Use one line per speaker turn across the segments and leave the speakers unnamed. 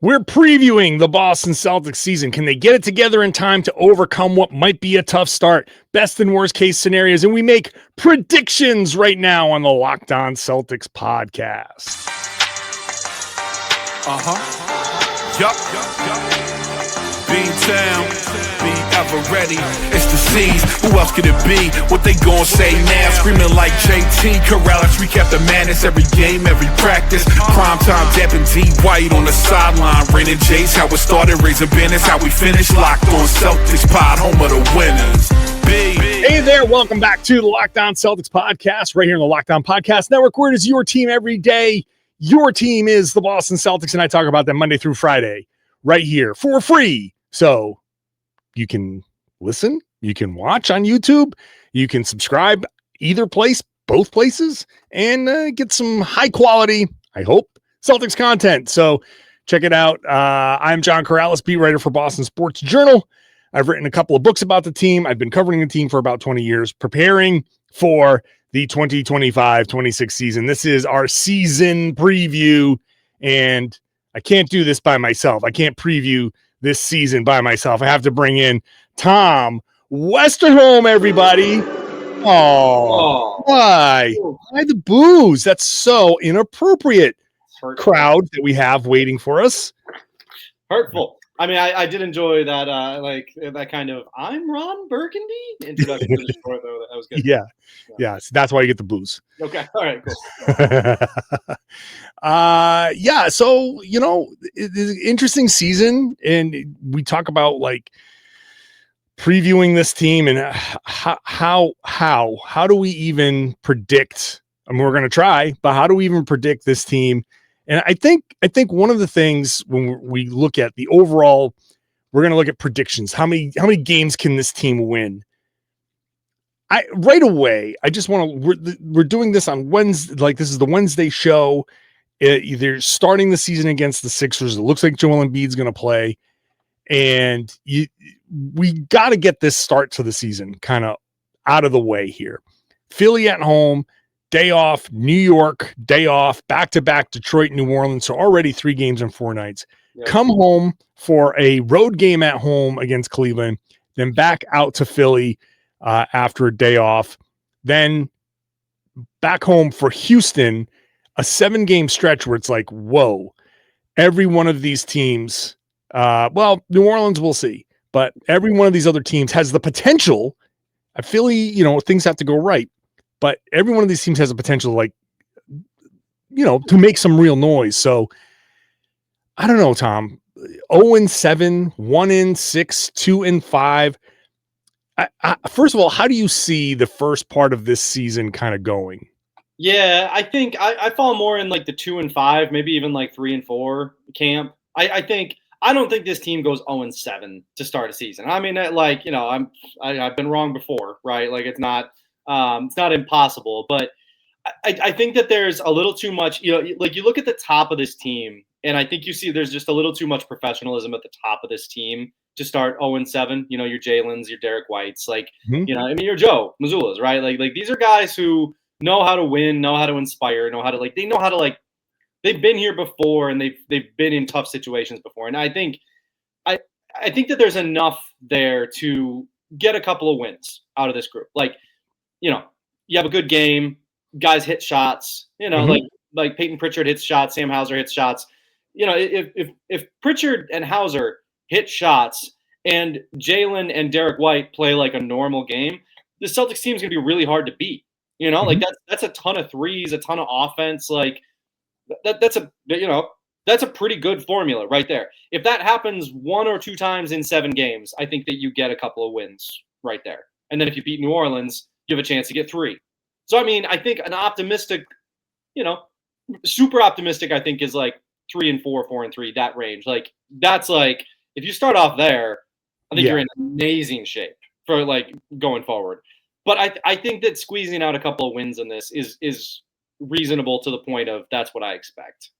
We're previewing the Boston Celtics season. Can they get it together in time to overcome what might be a tough start? Best and worst case scenarios. And we make predictions right now on the Locked On Celtics podcast.
B-Town, be ever ready. It's the C's. Who else could it be? What they gon' say now? Screaming like JT. Karalis, recap the madness every game, every practice. Primetime Depp and D White on the sideline. Raining Jays, how it started, raising banners, how we finished. Locked On Celtics pod, home of the winners.
Hey there, welcome back to the Locked On Celtics podcast, right here in the Locked On Podcast Network, where it is your team every day. Your team is the Boston Celtics, and I talk about them Monday through Friday right here for free. So you can listen, you can watch on YouTube, you can subscribe either place, both places, and get some high quality, I hope, Celtics content. So check it out. I'm John Karalis, beat writer for Boston Sports Journal. I've written a couple of books about the team. I've been covering the team for about 20 years, preparing for the 2025-26 season. This is our season preview, and I can't do this by myself. I can't preview this season by myself. I have to bring in Tom Westerholm, everybody. Oh, why? Why the booze? That's so inappropriate. Crowd that we have waiting for us.
Hurtful. I mean, I did enjoy that, that kind of "I'm Ron Burgundy" introduction to the sport, though. That was good.
Yeah. So that's why you get the booze.
Okay. All right. Cool.
So it's an interesting season, and we talk about like previewing this team and how do we even predict? I mean, we're going to try, but how do we even predict this team? And I think one of the things when we look at the overall, we're going to look at predictions. How many games can this team win? Right away, I just want to. We're doing this on Wednesday. Like, this is the Wednesday show. They're starting the season against the Sixers. It looks like Joel Embiid's going to play, and we got to get this start to the season kind of out of the way here. Philly at home. Day off, New York, day off, back-to-back Detroit, New Orleans. So already 3 games in 4 nights. Yeah. Come home for a road game at home against Cleveland, then back out to Philly after a day off. Then back home for Houston, a 7-game stretch where it's like, whoa, every one of these teams, New Orleans, we'll see. But every one of these other teams has the potential. At Philly, things have to go right. But every one of these teams has a potential, to make some real noise. So I don't know, Tom. 0-7, 1-6, 2-5. First of all, how do you see the first part of this season kind of going?
Yeah, I think I fall more in like the 2-5, maybe even like 3-4 camp. I don't think this team goes 0-7 to start a season. I mean, I've been wrong before, right? Like it's not impossible, but I think that there's a little too much, like you look at the top of this team, and I think you see there's just a little too much professionalism at the top of this team to start 0-7. Your Jaylens, your Derrick Whites, your Joe Mazzulla's, right? Like these are guys who know how to win, know how to inspire, know how to they've been here before, and they've been in tough situations before. And I think that there's enough there to get a couple of wins out of this group. You have a good game, guys hit shots, like Payton Pritchard hits shots, Sam Hauser hits shots. If Pritchard and Hauser hit shots and Jaylen and Derrick White play like a normal game, the Celtics team is going to be really hard to beat. That's a ton of threes, a ton of offense. Like that's a pretty good formula right there. If that happens 1 or 2 times in 7 games, I think that you get a couple of wins right there. And then if you beat New Orleans, you have a chance to get 3. So, I mean, I think an optimistic, super optimistic, I think is like 3-4, 4-3, that range. Like, that's like, if you start off there, I think you're in amazing shape for like going forward. But I think that squeezing out a couple of wins in this is reasonable to the point of that's what I expect.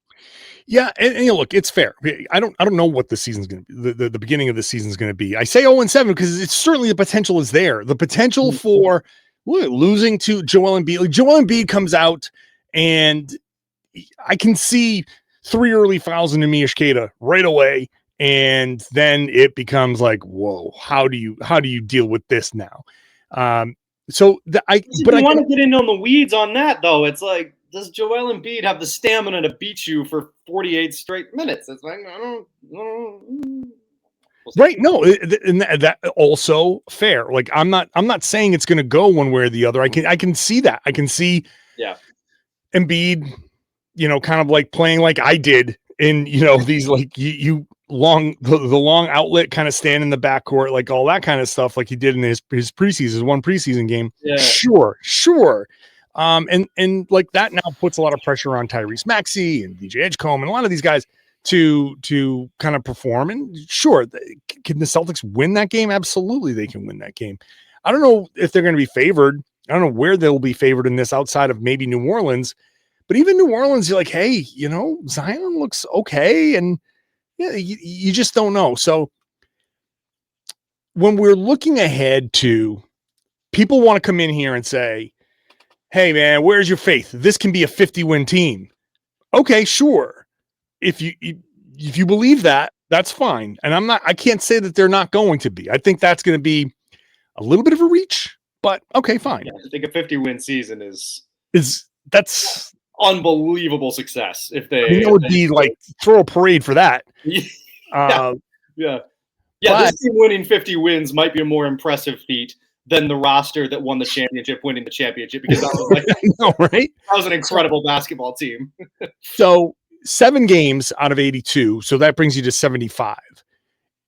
Yeah, and look, it's fair. I don't know what the season's going to be. The beginning of the season is going to be. I say 0-7 because it's certainly the potential is there. The potential for losing to Joel Embiid. Like Joel Embiid comes out, and I can see 3 early fouls into Miyashita right away. And then it becomes like, whoa, how do you deal with this now? So I
want to get in on the weeds on that though. It's like, does Joel Embiid have the stamina to beat you for 48 straight minutes? It's like, I don't.
Right. No, and that also fair. Like I'm not saying it's going to go one way or the other. I can see that. I can see Embiid, kind of like playing like I did in, these like the long outlet kind of stand in the backcourt, like all that kind of stuff, like he did in his one preseason game.
Yeah.
Sure. And like that now puts a lot of pressure on Tyrese Maxey and DJ Edgecombe and a lot of these guys to kind of perform. And sure, can the Celtics win that game? Absolutely, they can win that game. I don't know if they're going to be favored. I don't know where they'll be favored in this outside of maybe New Orleans. But even New Orleans, you're like, hey, Zion looks okay. And yeah, you just don't know. So when we're looking ahead to, people want to come in here and say, hey, man, where's your faith? This can be a 50-win team. Okay, sure. If you believe that, that's fine. And I can't say that they're not going to be. I think that's going to be a little bit of a reach, but okay, fine.
Yeah, I think a 50-win season is
that's
unbelievable success. If they,
it would be like throw a parade for that.
Yeah. This team winning 50 wins might be a more impressive feat than the roster that won the championship winning the championship, because that was
right?
That was an incredible basketball team.
So 7 games out of 82, so that brings you to 75.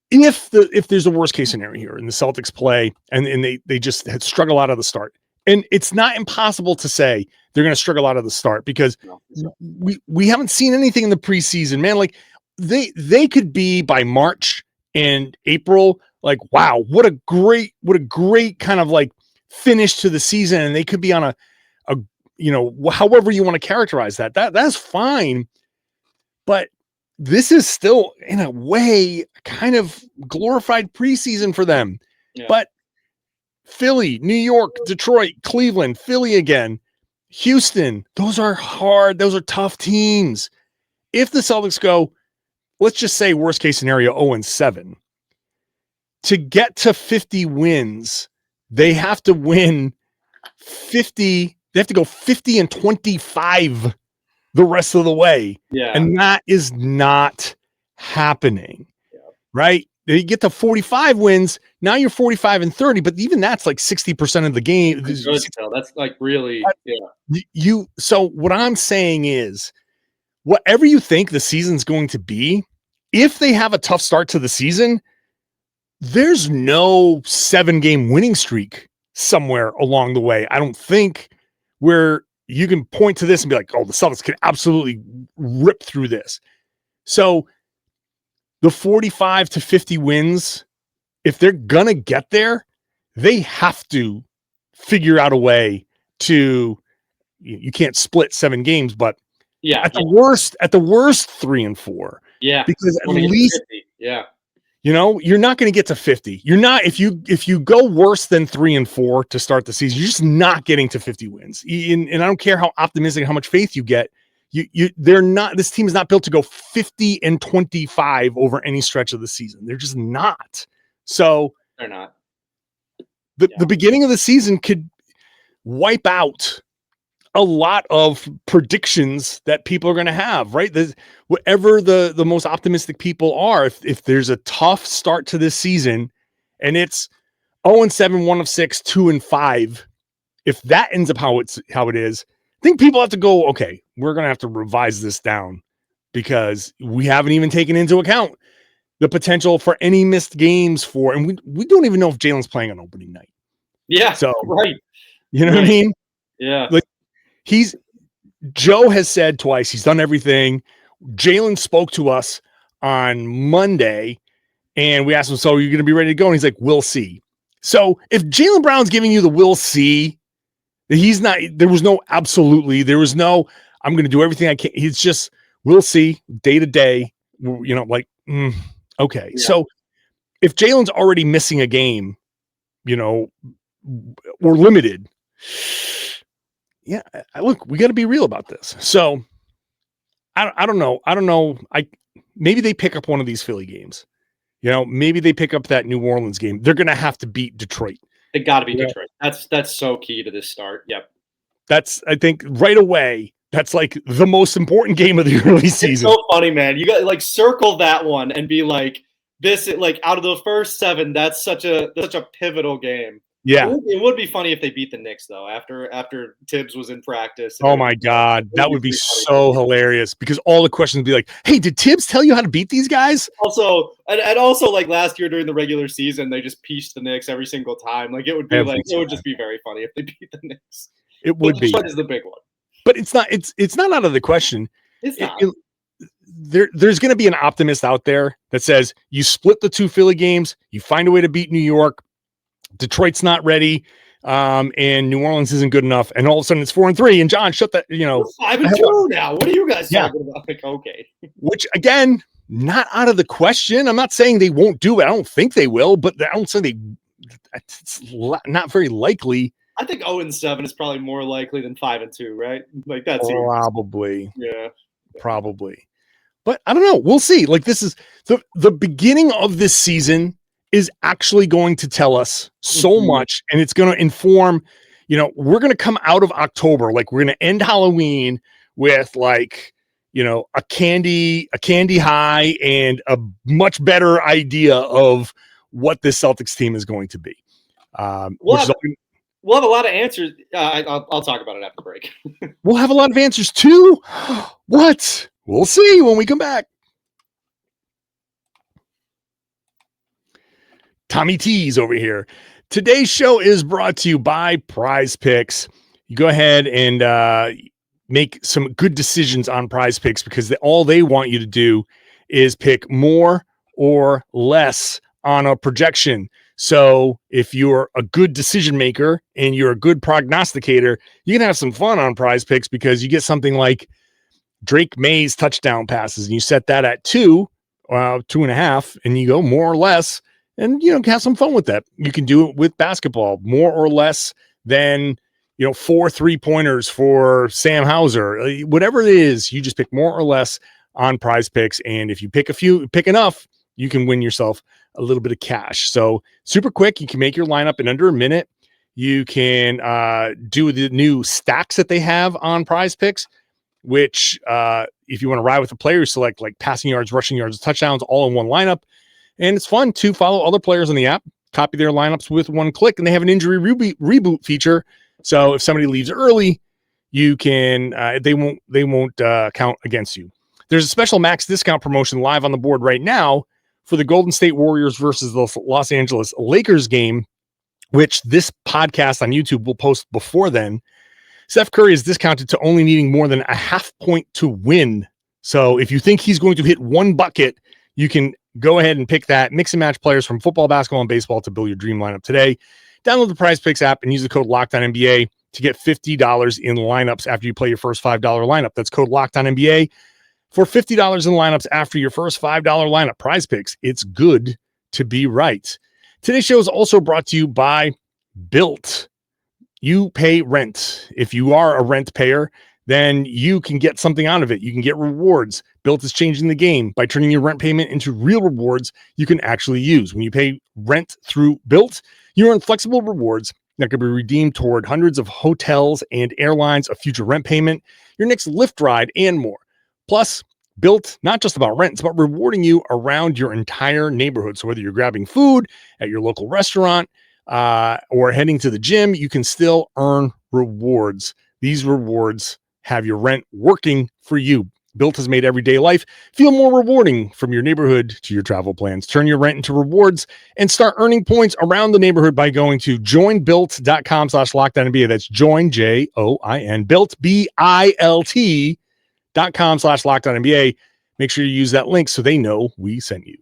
If there's a worst case scenario here and the Celtics play and they just had struggled out of the start, and it's not impossible to say they're going to struggle out of the start because we haven't seen anything in the preseason, man. Like they could be by March and April, like, wow, what a great kind of like finish to the season. And they could be on a however you want to characterize that's fine. But this is still in a way kind of glorified preseason for them. Yeah. But Philly, New York, Detroit, Cleveland, Philly again, Houston, those are hard. Those are tough teams. If the Celtics go, let's just say worst case scenario, 0-7, to get to 50 wins, they have to win 50. They have to go 50-25 the rest of the way.
Yeah.
And that is not happening. Yeah. Right? You get to 45 wins. Now you're 45-30, but even that's like 60% of the game.
That's like really,
So what I'm saying is, whatever you think the season's going to be, if they have a tough start to the season, there's no 7-game winning streak somewhere along the way. I don't think, where you can point to this and be like, oh, the Celtics can absolutely rip through this. So the 45-50 wins, if they're going to get there, they have to figure out a way to, you can't split 7 games, but at the worst 3-4.
Yeah.
Because at least,
50.
You're not going to get to 50. You're not, if you go worse than 3-4 to start the season, you're just not getting to 50 wins. And I don't care how optimistic, how much faith you get. This team is not built to go 50-25 over any stretch of the season. They're just not. So
they're not.
The beginning of the season could wipe out a lot of predictions that people are going to have, right? Whatever the most optimistic people are, if there's a tough start to this season and it's 0-7, 1-6, 2-5, if that ends up how it is, I think people have to go, okay, we're going to have to revise this down, because we haven't even taken into account the potential for any missed games and we don't even know if Jaylen's playing on opening night.
Yeah.
So,
right.
You know what I mean?
Yeah.
Like, Joe has said twice he's done everything. Jaylen spoke to us on Monday and we asked him, so are you going to be ready to go? And he's like, we'll see. So if Jaylen Brown's giving you the we'll see, he's not, there was no absolutely, there was no, I'm going to do everything I can. He's just, we'll see day to day, okay. Yeah. So if Jaylen's already missing a game, or limited, look, we got to be real about this. So I don't know. I don't know. Maybe they pick up one of these Philly games. Maybe they pick up that New Orleans game. They're going to have to beat Detroit.
They got to be Detroit. That's so key to this start. Yep.
That's, I think, right away. That's like the most important game of the early season.
It's so funny, man. You got like circle that one and be like, this, like out of the first 7, that's such a pivotal game.
Yeah.
It would be funny if they beat the Knicks though, after Tibbs was in practice.
Oh my God. That would be so hilarious, because all the questions would be like, hey, did Tibbs tell you how to beat these guys?
Also, and also like last year during the regular season, they just pieced the Knicks every single time. Like it would be it would just be very funny if they beat the Knicks.
It would be.
Detroit is the big one.
But it's not out of the question.
It's not.
There's going to be an optimist out there that says you split the 2 Philly games, you find a way to beat New York, Detroit's not ready, and New Orleans isn't good enough, and all of a sudden it's 4-3. And John, shut that.
We're 5-2 now. What are you guys talking about? Like, okay.
Which again, not out of the question. I'm not saying they won't do it. I don't think they will, but I don't say it's not very likely.
I think 0-7 is probably more likely than 5-2, right? Like that's
probably.
Yeah.
Probably. But I don't know. We'll see. Like, this is the beginning of this season is actually going to tell us so much, and it's going to inform, we're going to come out of October. Like, we're going to end Halloween with like, a candy high and a much better idea of what this Celtics team is going to be.
We'll have a lot of answers. I'll talk about it after break.
We'll have a lot of answers too. What? We'll see when we come back. Tommy T's over here. Today's show is brought to you by Prize Picks. You go ahead and make some good decisions on Prize Picks, because all they want you to do is pick more or less on a projection. So if you're a good decision maker and you're a good prognosticator, you can have some fun on Prize Picks, because you get something like Drake May's touchdown passes, and you set that at 2.5, and you go more or less, and have some fun with that. You can do it with basketball, more or less than 4 3-pointers for Sam Hauser. Whatever it is, you just pick more or less on Prize Picks, and if you pick enough, you can win yourself a little bit of cash. So super quick, you can make your lineup in under a minute. You can do the new stacks that they have on Prize Picks, which if you want to ride with a player, you select like passing yards, rushing yards, touchdowns, all in one lineup. And it's fun to follow other players on the app, copy their lineups with one click, and they have an injury reboot feature. So if somebody leaves early, you can they won't count against you. There's a special max discount promotion live on the board right now for the Golden State Warriors versus the Los Angeles Lakers game, which this podcast on YouTube will post before then. Steph Curry is discounted to only needing more than a half point to win. So if you think he's going to hit one bucket, you can go ahead and pick that. Mix and match players from football, basketball, and baseball to build your dream lineup today. Download the Prize Picks app and use the code LOCKEDONNBA to get $50 in lineups after you play your first $5 lineup. That's code LOCKEDONNBA for $50 in lineups after your first $5 lineup. Prize Picks. It's good to be right. Today's show is also brought to you by Built. You pay rent. If you are a rent payer, then you can get something out of it. You can get rewards. Built is changing the game by turning your rent payment into real rewards you can actually use. When you pay rent through Built, you earn flexible rewards that can be redeemed toward hundreds of hotels and airlines, a future rent payment, your next Lyft ride, and more. Plus, Built, not just about rent, it's about rewarding you around your entire neighborhood. So whether you're grabbing food at your local restaurant or heading to the gym, you can still earn rewards. These rewards have your rent working for you. Built has made everyday life feel more rewarding, from your neighborhood to your travel plans. Turn your rent into rewards and start earning points around the neighborhood by going to joinbuilt.com/LockedOnNBA. That's join, JOIN, built, BILT.com/LockedOnNBA. Make sure you use that link so they know we sent you.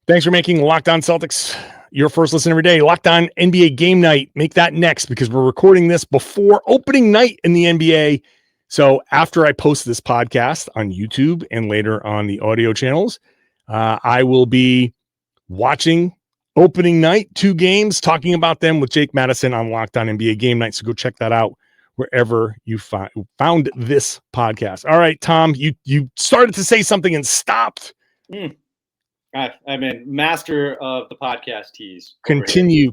Thanks for making Locked On Celtics your first listen every day. Locked On NBA Game Night. Make that next, because we're recording this before opening night in the NBA. So after I post this podcast on YouTube and later on the audio channels, I will be watching opening night, 2 games, talking about them with Jake Madison on Locked On NBA Game Night. So go check that out wherever you found this podcast. All right, Tom, you started to say something and stopped.
I mean, master of the podcast tease.
Continue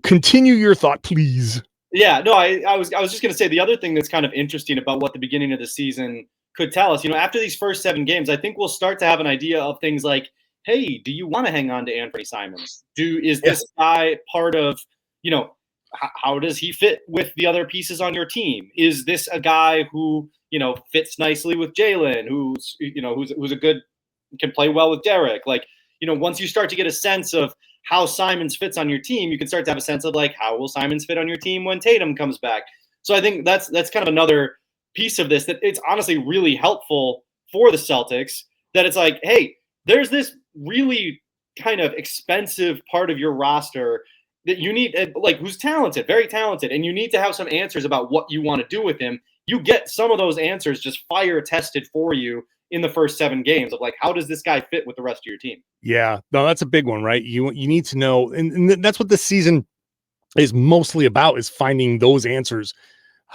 your thought, please.
Yeah, no, I was just going to say the other thing that's kind of interesting about what the beginning of the season could tell us, after these first 7 games, I think we'll start to have an idea of things like, hey, do you want to hang on to Anfernee Simons? Is this guy part of, how does he fit with the other pieces on your team? Is this a guy who, fits nicely with Jaylen, who's a good, can play well with Derrick? Like, once you start to get a sense of how Simons fits on your team, you can start to have a sense of like, how will Simons fit on your team when Tatum comes back? So I think that's kind of another piece of this that it's honestly really helpful for the Celtics, that it's like, hey, there's this really kind of expensive part of your roster that you need, like, who's talented, very talented, and you need to have some answers about what you want to do with him. You get some of those answers just fire tested for you in the first 7 games of like, how does this guy fit with the rest of your team?
Yeah, no, that's a big one, right? You need to know, and that's what this season is mostly about, is finding those answers.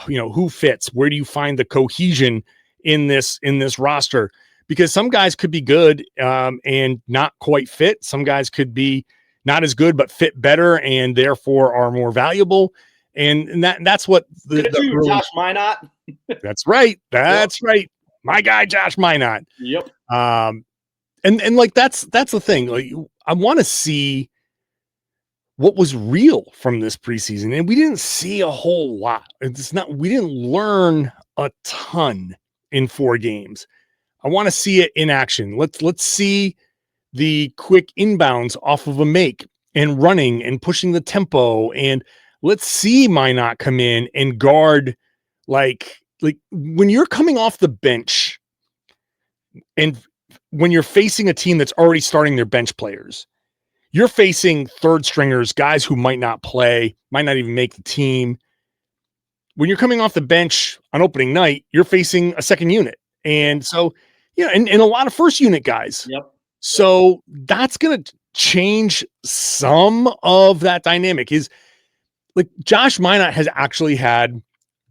Who fits? Where do you find the cohesion in this roster? Because some guys could be good and not quite fit. Some guys could be not as good but fit better and therefore are more valuable. And that's what
Josh Minot.
That's right. That's right. My guy, Josh Minot.
Yep.
And like, that's the thing. Like, I want to see what was real from this preseason. And we didn't see a whole lot. We didn't learn a ton in 4 games. I want to see it in action. Let's see the quick inbounds off of a make and running and pushing the tempo. And let's see Minot come in and guard, like when you're coming off the bench and when you're facing a team that's already starting their bench players, you're facing third stringers, guys who might not play, might not even make the team. When you're coming off the bench on opening night, you're facing a second unit. And so, and a lot of first unit guys.
Yep.
So that's going to change some of that dynamic. Is like, Josh Minot has actually had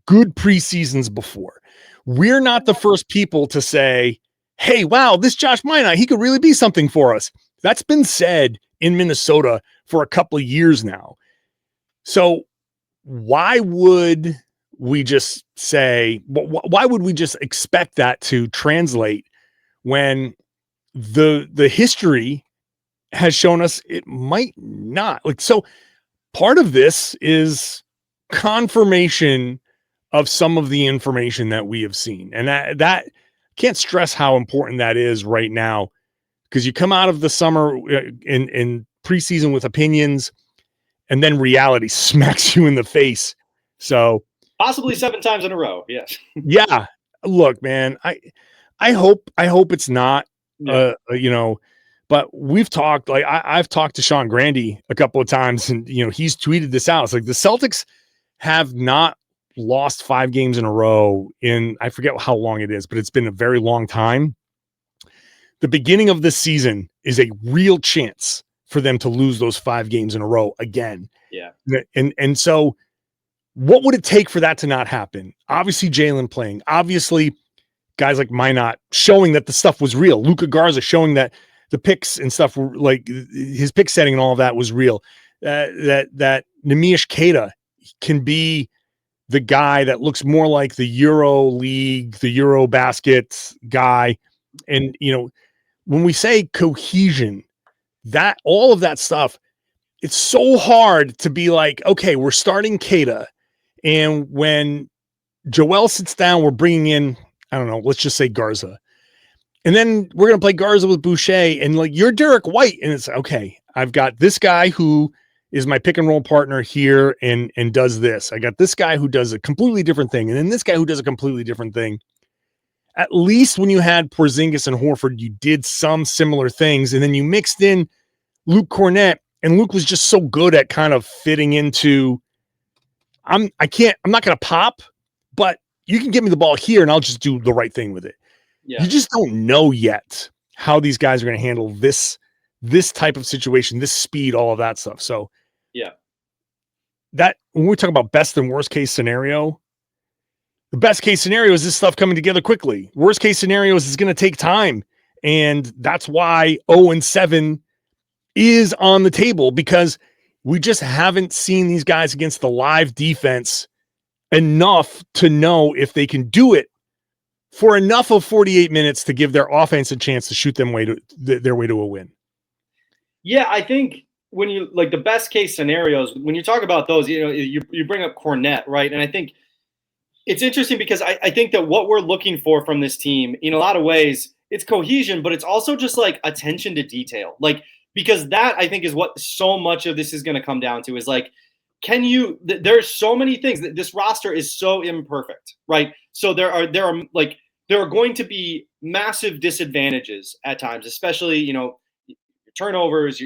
good preseasons before. We're not the first people to say, hey, wow, this Josh Minot, he could really be something for us. That's been said in Minnesota for a couple of years now. So why would we just say, why would we just expect that to translate when the history has shown us it might not? Like, so part of this is confirmation of some of the information that we have seen. And that can't stress how important that is right now, because you come out of the summer in preseason with opinions, and then reality smacks you in the face. So
possibly 7 times in a row. Yes.
Yeah. Look, man, I hope it's not, but we've talked, like I've talked to Sean Grandy a couple of times, and, he's tweeted this out. It's like, the Celtics have not lost 5 games in a row in, I forget how long it is, but it's been a very long time. The beginning of this season is a real chance for them to lose those 5 games in a row again.
Yeah.
And so what would it take for that to not happen? Obviously Jaylen playing, obviously guys like Minot showing that the stuff was real. Luka Garza showing that the picks and stuff were, like, his pick setting and all of that was real. That Neemias Queta can be the guy that looks more like the Euro League, the Euro basket guy. And, when we say cohesion, that all of that stuff, it's so hard to be like, okay, we're starting Queta, and when Joel sits down, we're bringing in, I don't know, let's just say Garza. And then we're going to play Garza with Boucher, and like, you're Derrick White. And it's okay, I've got this guy who is my pick and roll partner here and does this. I got this guy who does a completely different thing. And then this guy who does a completely different thing. At least when you had Porzingis and Horford, you did some similar things. And then you mixed in Luke Cornett, and Luke was just so good at kind of fitting into, I'm not going to pop, but you can give me the ball here and I'll just do the right thing with it. Yeah. You just don't know yet how these guys are going to handle this type of situation, this speed, all of that stuff. So
yeah,
that when we talk about best and worst case scenario, The best case scenario is this stuff coming together quickly. Worst case scenario is it's going to take time. And that's why 0-7 is on the table, because we just haven't seen these guys against the live defense enough to know if they can do it for enough of 48 minutes to give their offense a chance to shoot their way to a win.
Yeah, I think when you like the best case scenarios, when you talk about those, you bring up Cornette, right? And I think it's interesting because I think that what we're looking for from this team, in a lot of ways, it's cohesion, but it's also just like attention to detail. Like, because that I think is what so much of this is going to come down to is like, there's so many things that this roster is so imperfect, right? So there are going to be massive disadvantages at times, especially, turnovers,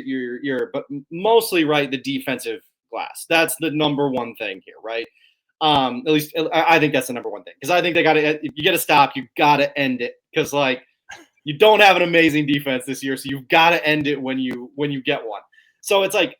but mostly, right, the defensive glass. That's the number one thing here, right? At least I think that's the number one thing, because I think if you get a stop, you got to end it, because like you don't have an amazing defense this year, so you've got to end it when you get one. So it's like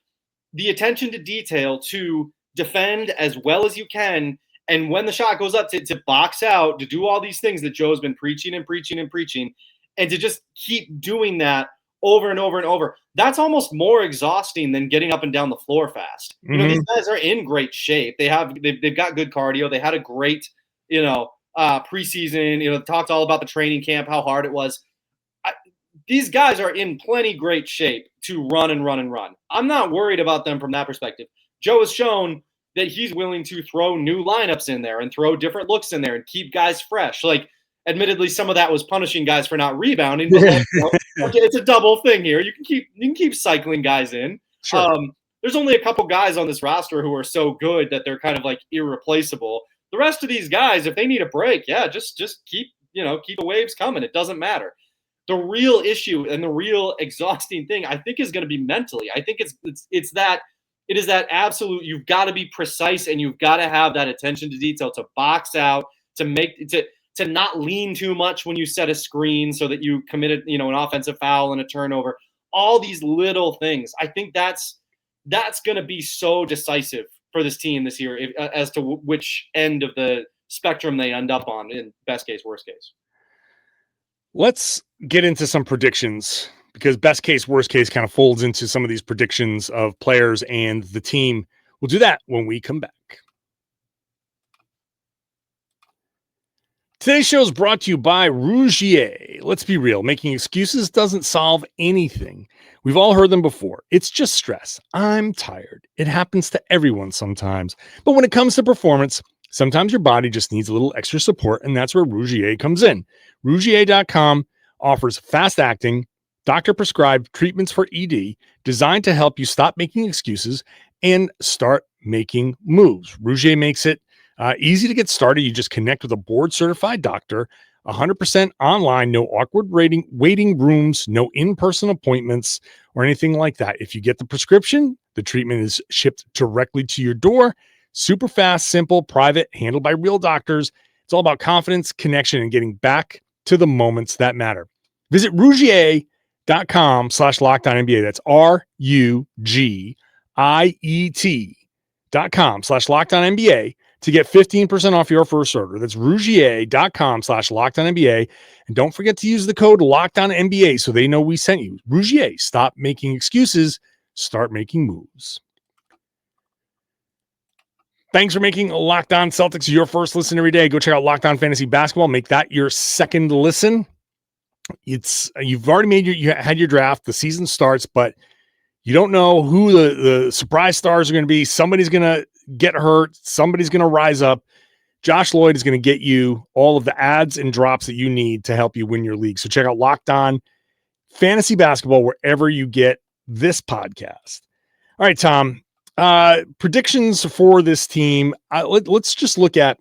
the attention to detail to defend as well as you can, and when the shot goes up to box out, to do all these things that Joe's been preaching, and to just keep doing that over and over and over. That's almost more exhausting than getting up and down the floor fast.
Mm-hmm.
These guys are in great shape. They've got good cardio. They had a great, preseason, talked all about the training camp, how hard it was. These guys are in plenty great shape to run and run and run. I'm not worried about them from that perspective. Joe has shown that he's willing to throw new lineups in there and throw different looks in there and keep guys fresh. Like, admittedly, some of that was punishing guys for not rebounding, but it's a double thing here. You can keep cycling guys in.
Sure.
There's only a couple guys on this roster who are so good that they're kind of like irreplaceable. The rest of these guys, if they need a break, just keep the waves coming. It doesn't matter. The real issue and the real exhausting thing, I think, is going to be mentally. I think it is that absolute. You've got to be precise, and you've got to have that attention to detail to box out, to not lean too much when you set a screen so that you committed, an offensive foul and a turnover. All these little things. I think that's going to be so decisive for this team this year as to which end of the spectrum they end up on, in best case, worst case.
Let's get into some predictions, because best case, worst case kind of folds into some of these predictions of players and the team. We'll do that when we come back. Today's show is brought to you by Rougier. Let's be real. Making excuses doesn't solve anything. We've all heard them before. It's just stress. I'm tired. It happens to everyone sometimes. But when it comes to performance, sometimes your body just needs a little extra support, and that's where Rougier comes in. Rougier.com offers fast-acting, doctor-prescribed treatments for ED designed to help you stop making excuses and start making moves. Rougier makes it easy to get started. You just connect with a board-certified doctor, 100% online, no awkward waiting rooms, no in-person appointments or anything like that. If you get the prescription, the treatment is shipped directly to your door. Super fast, simple, private, handled by real doctors. It's all about confidence, connection, and getting back to the moments that matter. Visit Rougier.com/LockedOnNBA. That's RUGIET.com/LockedOnNBA to get 15% off your first order. That's Rougier.com/LockedOnNBA. And don't forget to use the code LockedOnNBA so they know we sent you. Rougier, stop making excuses, start making moves. Thanks for making Locked On Celtics your first listen every day. Go check out Locked On Fantasy Basketball. Make that your second listen. You've already had your draft. The season starts, but you don't know who the surprise stars are going to be. Somebody's going to get hurt. Somebody's going to rise up. Josh Lloyd is going to get you all of the ads and drops that you need to help you win your league. So check out Locked On Fantasy Basketball wherever you get this podcast. All right, Tom. Predictions for this team. Let's just look at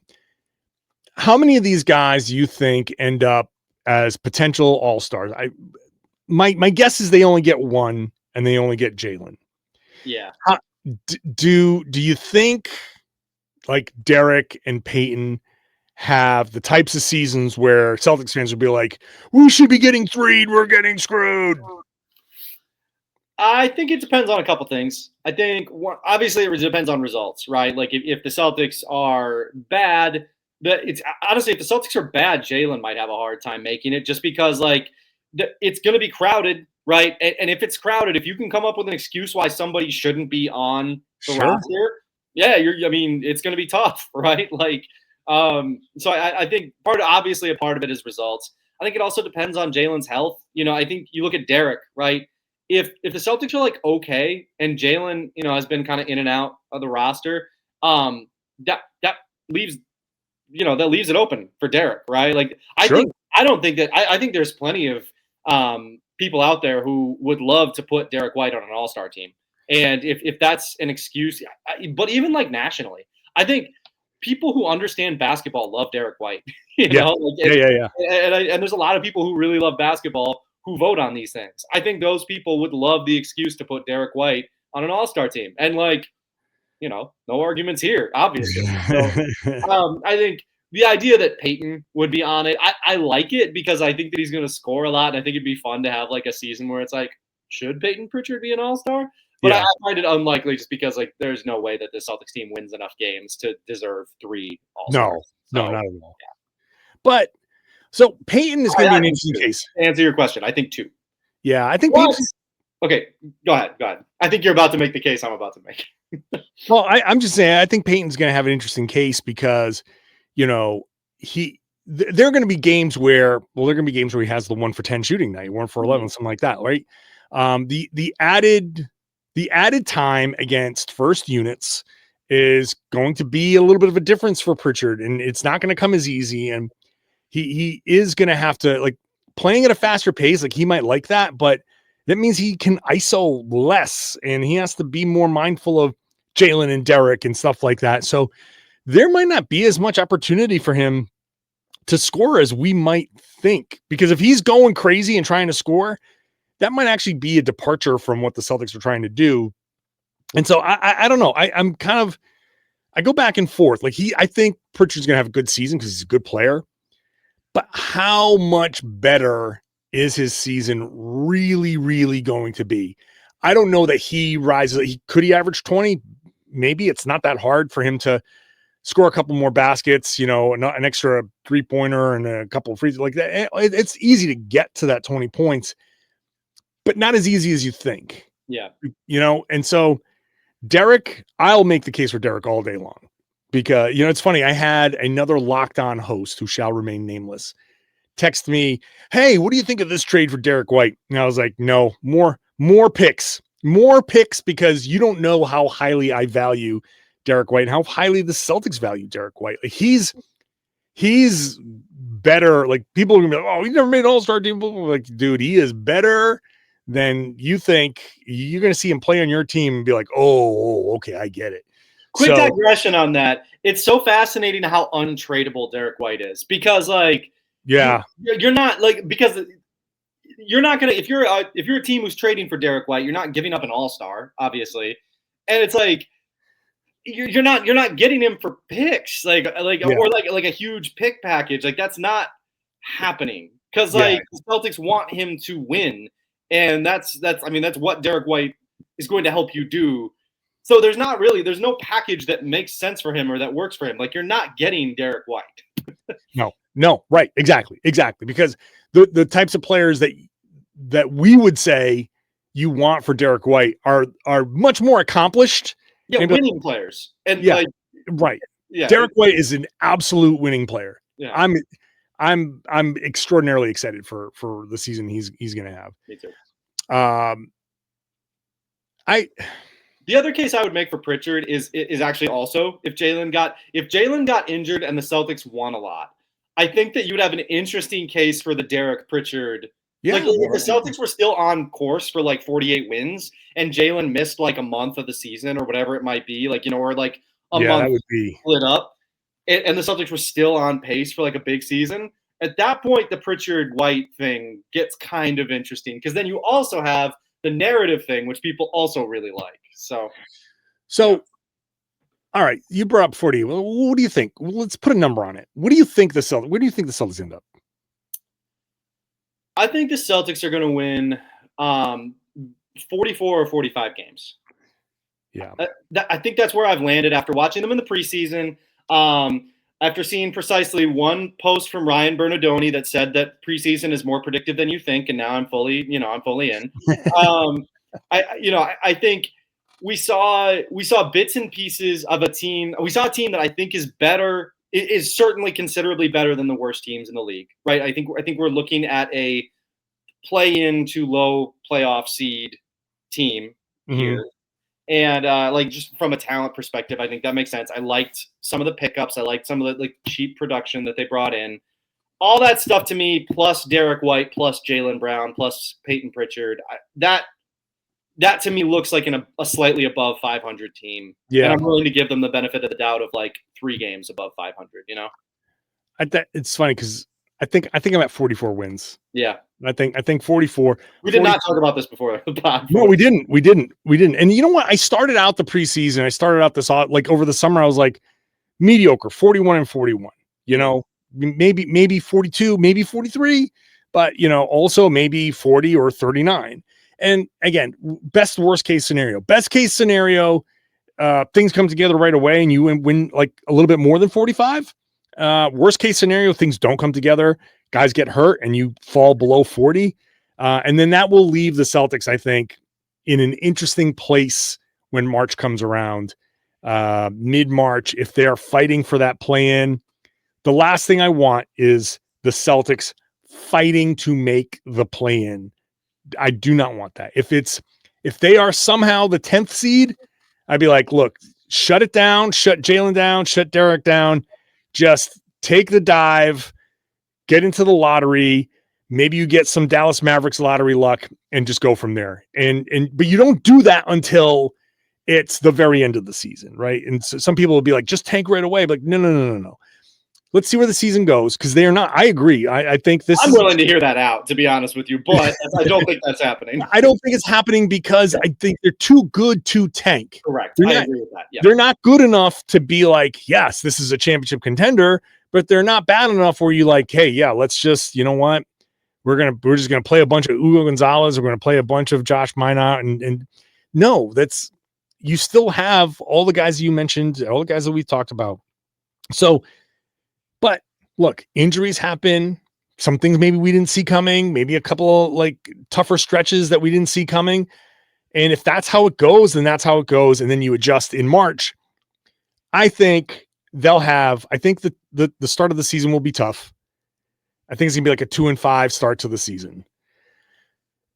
how many of these guys you think end up as potential all-stars. My guess is they only get one, and they only get Jaylen.
Yeah.
Do you think like Derrick and Payton have the types of seasons where Celtics fans would be like, we should be getting threed, we're getting screwed?
I think it depends on a couple things. I think obviously it depends on results, right? Like if the Celtics are bad, it's honestly, if the Celtics are bad, Jaylen might have a hard time making it, just because like it's going to be crowded, right? And if it's crowded, if you can come up with an excuse why somebody shouldn't be on the roster, yeah, I mean, it's going to be tough, right? Like, so I think obviously a part of it is results. I think it also depends on Jaylen's health. You know, I think you look at Derrick, right? If the Celtics are like okay, and Jaylen, you know, has been kind of in and out of the roster, that leaves, you know, that leaves it open for Derrick, right? Like, I think there's plenty of people out there who would love to put Derrick White on an all-star team. And if that's an excuse, but even like nationally, I think people who understand basketball love Derrick White. You know? Like, and there's a lot of people who really love basketball who vote on these things. I think those people would love the excuse to put Derrick White on an all-star team. And like, you know, no arguments here, obviously. So, I think the idea that Payton would be on it, I like it because I think that he's going to score a lot. And I think it'd be fun to have like a season where it's like, should Payton Pritchard be an all-star? But I find it unlikely just because like there's no way that the Celtics team wins enough games to deserve 3 all-stars.
No, not at all. Yeah. But so Payton is going to be an interesting case.
To answer your question, I think 2.
Yeah, I think
okay, go ahead. I think you're about to make the case I'm about to make.
Well, I'm just saying I think Payton's going to have an interesting case because, you know, there are going to be games where he has the 1 for 10 shooting night, 1 for 11, something like that, right? The added time against first units is going to be a little bit of a difference for Pritchard, and it's not going to come as easy. And he is going to have to, like, playing at a faster pace. Like, he might like that, but that means he can ISO less, and he has to be more mindful of Jaylen and Derrick and stuff like that. So there might not be as much opportunity for him to score as we might think, because if he's going crazy and trying to score, that might actually be a departure from what the Celtics are trying to do. And so I don't know. I go back and forth. Like, I think Pritchard's going to have a good season because he's a good player, but how much better is his season really, really going to be? I don't know that he rises. Could he average 20? Maybe. It's not that hard for him to score a couple more baskets, you know, an extra 3-pointer and a couple of frees like that. It's easy to get to that 20 points, but not as easy as you think.
Yeah.
You know, and so Derrick, I'll make the case for Derrick all day long because, you know, it's funny. I had another Locked On host who shall remain nameless text me, "Hey, what do you think of this trade for Derrick White?" And I was like, no, more picks, because you don't know how highly I value Derrick White and how highly the Celtics value Derrick White. Like, he's better. Like, people are gonna be like, "Oh, he never made an all-star team." Like, dude, he is better than you think. You're going to see him play on your team and be like, oh, okay, I get it.
Quick digression on that. It's so fascinating how untradeable Derrick White is because, like,
yeah,
you're not like, because you're not gonna, if you're a team who's trading for Derrick White, you're not giving up an all-star, obviously, and it's like you're not getting him for picks, or like a huge pick package. Like, that's not happening because the Celtics want him to win. And that's what Derrick White is going to help you do. So there's no package that makes sense for him or that works for him. Like, you're not getting Derrick White.
No, right. Exactly. Because the types of players that we would say you want for Derrick White are much more accomplished.
Yeah, winning players. And
right.
Yeah.
Derrick White is an absolute winning player.
Yeah.
I'm extraordinarily excited for the season he's going to have.
Me too. The other case I would make for Pritchard is actually also if Jaylen got injured and the Celtics won a lot, I think that you would have an interesting case for the Derrick Pritchard. Yeah, like, if the Celtics were still on course for like 48 wins and Jaylen missed like a month of the season or whatever it might be, like, you know, or like a month
would be
split up. And the Celtics were still on pace for like a big season. At that point, the Pritchard White thing gets kind of interesting because then you also have the narrative thing, which people also really like. So,
all right, you brought up 40. Well, what do you think? Well, let's put a number on it. Where do you think the Celtics end up?
I think the Celtics are going to win 44 or 45 games.
Yeah,
I think that's where I've landed after watching them in the preseason. after seeing precisely one post from Ryan Bernardoni that said that preseason is more predictive than you think, and now I'm fully in. I think we saw bits and pieces of a team. We saw a team that I think is better, is certainly considerably better than the worst teams in the league, right? I think we're looking at a play-in to low playoff seed team here. And just from a talent perspective, I think that makes sense. I liked some of the pickups. I liked some of the cheap production that they brought in. All that stuff to me, plus Derrick White, plus Jaylen Brown, plus Payton Pritchard, that to me looks like a slightly above 500 team.
Yeah,
and I'm willing to give them the benefit of the doubt of 3 games above 500.
It's funny because I think I'm at 44 wins.
Yeah.
I think 44.
We did not talk about this before the pod.
No, we didn't. And you know what? I started out the preseason. I started out this over the summer. I was like mediocre, 41 and 41. Maybe 42, maybe 43, but also maybe 40 or 39. And again, best worst case scenario. Best case scenario, things come together right away and you win like a little bit more than 45. Worst case scenario, things don't come together. Guys get hurt and you fall below 40. And then that will leave the Celtics, I think, in an interesting place when March comes around, mid-March. If they're fighting for that play-in, the last thing I want is the Celtics fighting to make the play-in. I do not want that. If they are somehow the 10th seed, I'd be like, look, shut it down, shut Jaylen down, shut Derrick down, just take the dive, get into the lottery. Maybe you get some Dallas Mavericks lottery luck and just go from there. But you don't do that until it's the very end of the season, right? And so some people will be like, just tank right away. But no. Let's see where the season goes because they are not. I agree. I think I'm
willing to hear that out, to be honest with you, but I don't think that's happening.
I don't think it's happening because I think they're too good to tank.
Correct.
I
agree with that. Yeah.
They're not good enough to be like, yes, this is a championship contender, but they're not bad enough where you like, hey, yeah, let's just, you know what? We're just gonna play a bunch of Hugo Gonzalez. We're gonna play a bunch of Josh Minot, and no, you still have all the guys you mentioned, all the guys that we've talked about. So. But look, injuries happen. Some things maybe we didn't see coming, maybe a couple of tougher stretches that we didn't see coming. And if that's how it goes, then that's how it goes. And then you adjust in March. I think the start of the season will be tough. I think it's gonna be like a 2-5 start to the season.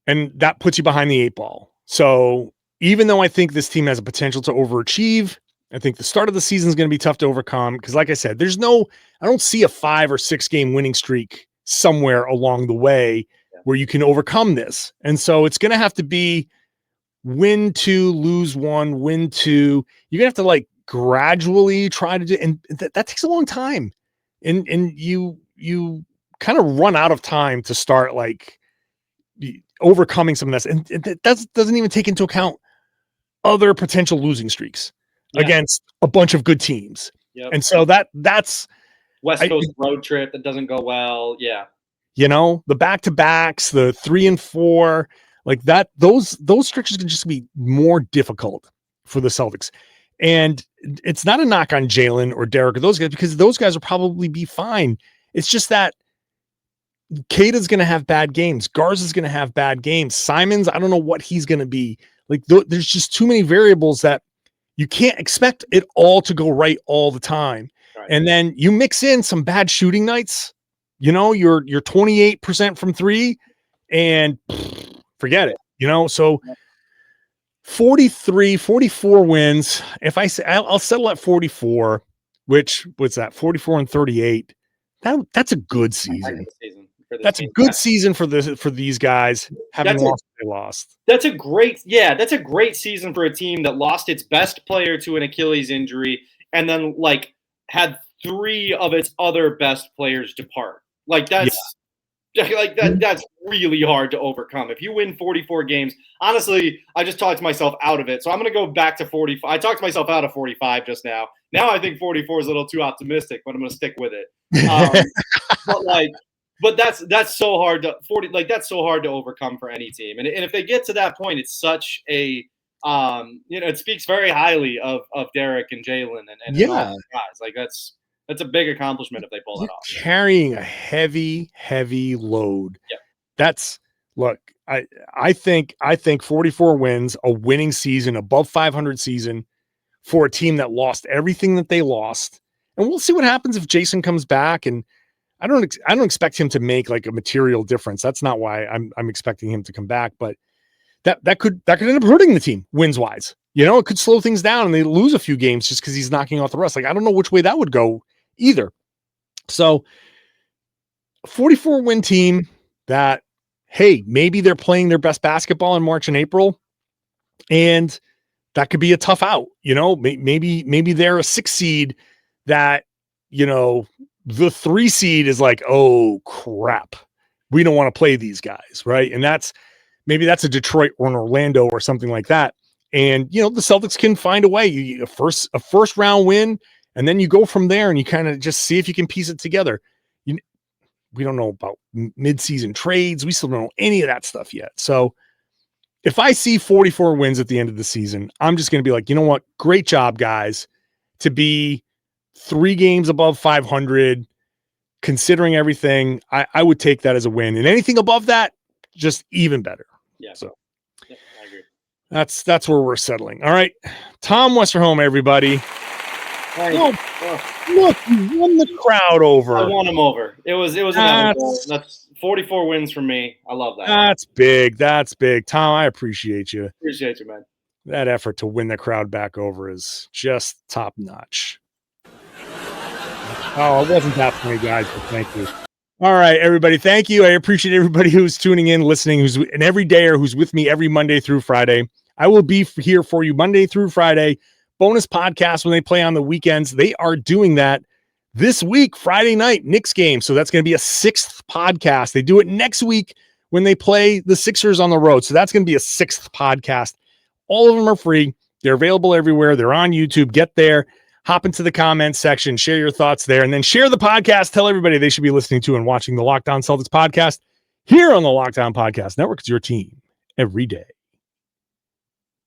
And that puts you behind the 8 ball. So even though I think this team has a potential to overachieve, I think the start of the season is going to be tough to overcome because, like I said, I don't see a 5 or 6 game winning streak somewhere along the way where you can overcome this. And so it's going to have to be win 2, lose 1, win 2. You're going to have to gradually try to do, and that takes a long time. And you kind of run out of time to start overcoming some of this. And that doesn't even take into account other potential losing streaks. Against a bunch of good teams. Yep. And so that's
West Coast road trip that doesn't go well. Yeah.
The back-to-backs, the 3 and 4, like that, those stretches can just be more difficult for the Celtics. And it's not a knock on Jaylen or Derrick or those guys because those guys will probably be fine. It's just that Kata's going to have bad games. Garza's going to have bad games. Simons, I don't know what he's going to be. There's just too many variables that you can't expect it all to go right all the time. Right. And then you mix in some bad shooting nights, you're 28% from 3 and forget it, so 44 wins. If I say I'll settle at 44, which what's that 44 and 38. That's a good season. That's a good season for these guys. Having lost, they lost.
That's a great season for a team that lost its best player to an Achilles injury and then had 3 of its other best players depart. That's really hard to overcome. If you win 44 games, honestly, I just talked myself out of it. So I'm going to go back to 45. I talked myself out of 45 just now. Now I think 44 is a little too optimistic, but I'm going to stick with it. But that's so hard to that's so hard to overcome for any team. And if they get to that point, it's such a it speaks very highly of Derrick and Jaylen and all those guys. That's a big accomplishment if they pull that off.
Carrying a heavy load.
Yeah.
Look, I think 44 wins, a winning season, above 500 season for a team that lost everything that they lost. And we'll see what happens if Jayson comes back. And I don't expect him to make like a material difference. That's not why I'm expecting him to come back, but that could end up hurting the team wins wise. It could slow things down and they lose a few games just because he's knocking off the rust. Like, I don't know which way that would go either. So 44 win team that, hey, maybe they're playing their best basketball in March and April, and that could be a tough out. Maybe they're a 6 seed that, the 3 seed is like, oh crap, we don't want to play these guys. Right. And maybe that's a Detroit or an Orlando or something like that. And, the Celtics can find a way. A first round win, and then you go from there and you kind of just see if you can piece it together. We don't know about mid-season trades. We still don't know any of that stuff yet. So if I see 44 wins at the end of the season, I'm just going to be like, you know what? Great job, guys, to be 3 games above 500, considering everything. I would take that as a win, and anything above that, just even better.
Yeah.
So
I agree.
That's where we're settling. All right. Tom Westerholm, everybody. Look, you won the crowd over.
I won him over. It was that's 44 wins from me. I love that.
That's big. That's big. Tom, I appreciate you.
Appreciate you, man.
That effort to win the crowd back over is just top notch. Oh, it wasn't that funny, guys, but thank you. All right, everybody. Thank you. I appreciate everybody who's tuning in, listening, who's an everydayer, who's with me every Monday through Friday. I will be here for you Monday through Friday. Bonus podcast when they play on the weekends. They are doing that this week, Friday night, Knicks game. So that's going to be a 6th podcast. They do it next week when they play the Sixers on the road. So that's going to be a 6th podcast. All of them are free. They're available everywhere. They're on YouTube. Get there, hop into the comments section, share your thoughts there, and then share the podcast. Tell everybody they should be listening to and watching the Locked On Celtics podcast here on the Locked On Podcast Network. It's your team every day.